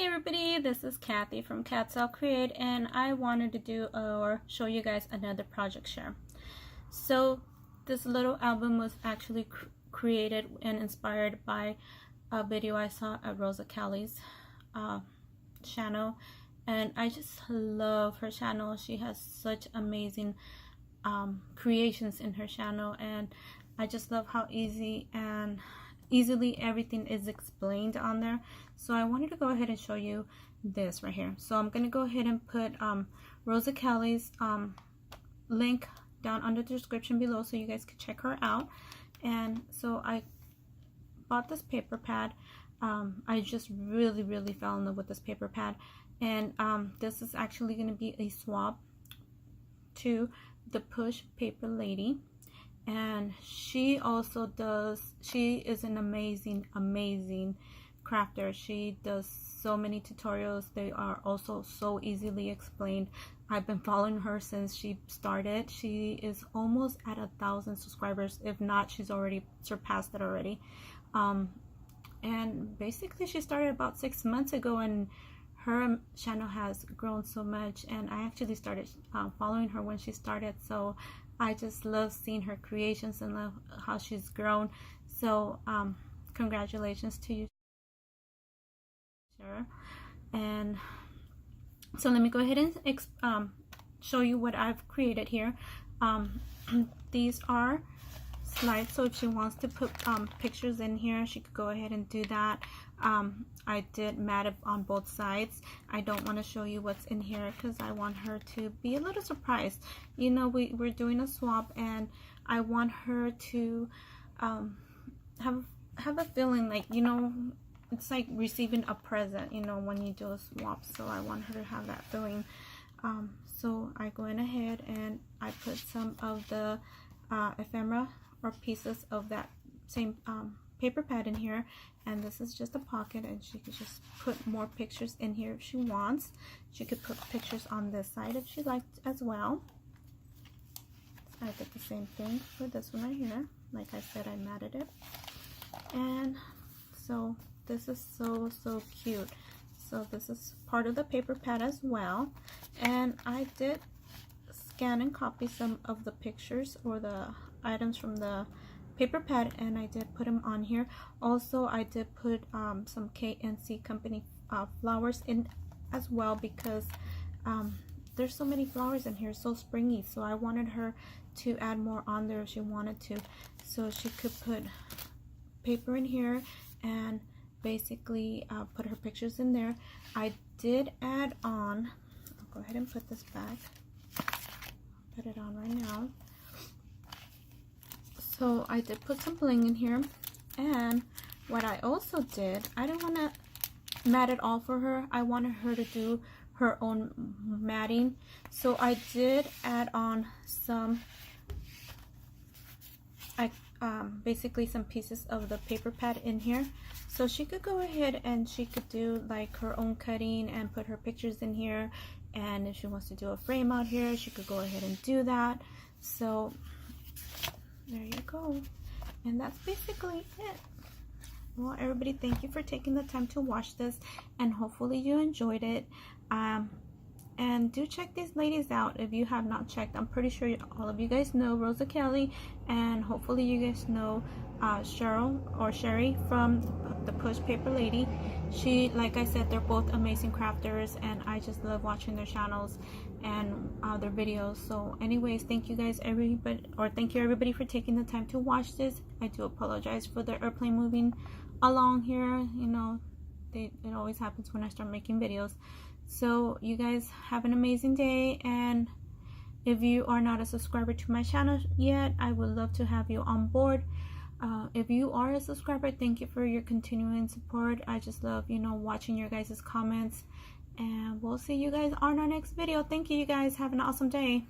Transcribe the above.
Hey everybody, this is Kathy from Cats I'll Create, and I wanted to do or show you guys another project share. So this little album was actually created and inspired by a video I saw at Rosakelly's channel, and I just love her channel. She has such amazing creations in her channel, and I just love how easily everything is explained on there. So I wanted to go ahead and show you this right here. So I'm going to go ahead and put Rosakelly's link down under the description below so you guys can check her out. And so I bought this paper pad. I just really fell in love with this paper pad, and this is actually going to be a swap to the Posh paper lady. And she is an amazing crafter. She does so many tutorials. They are also so easily explained. I've been following her since she started. She is almost at 1,000 subscribers. If not, she's already surpassed it already. And basically she started about 6 months ago, and her channel has grown so much, and I actually started following her when she started. So I just love seeing her creations and love how she's grown. So congratulations to you, Sarah. And so let me go ahead and show you what I've created here. These are slides, so if she wants to put pictures in here, she could go ahead and do that. I did mat it on both sides. I don't want to show you what's in here because I want her to be a little surprised. You know, we're doing a swap, and I want her to have a feeling like, you know, it's like receiving a present, you know, when you do a swap. So I want her to have that feeling. So I go in ahead and I put some of the ephemera or pieces of that same paper pad in here, and this is just a pocket, and she could just put more pictures in here if she wants. She could put pictures on this side if she liked as well. I did the same thing for this one right here. Like I said, I matted it, and so this is so cute. So this is part of the paper pad as well, and I did scan and copy some of the pictures or the items from the paper pad, and I did put them on here. Also, I did put some KNC company flowers in as well, because there's so many flowers in here, so springy. So I wanted her to add more on there if she wanted to. So she could put paper in here and basically put her pictures in there. I did add on, I'll go ahead and put this back, put it on right now. So I did put some bling in here, and what I also did, I didn't want to mat it all for her. I wanted her to do her own matting. So I did add on some, basically some pieces of the paper pad in here. So she could go ahead and she could do like her own cutting and put her pictures in here. And if she wants to do a frame out here, she could go ahead and do that. So there you go, and that's basically it. Well, everybody, thank you for taking the time to watch this, and hopefully you enjoyed it. And do check these ladies out if you have not checked. I'm pretty sure all of you guys know Rosakelly, and hopefully you guys know Cheryl or Sherry from the Posh Paper Lady. She, like I said, they're both amazing crafters, and I just love watching their channels and their videos. So anyways, thank you guys thank you everybody for taking the time to watch this. I do apologize for the airplane moving along here. You know, it always happens when I start making videos. So you guys have an amazing day, and if you are not a subscriber to my channel yet, I would love to have you on board. If you are a subscriber, thank you for your continuing support. I just love, you know, watching your guys' comments, and we'll see you guys on our next video. Thank you, you guys. Have an awesome day.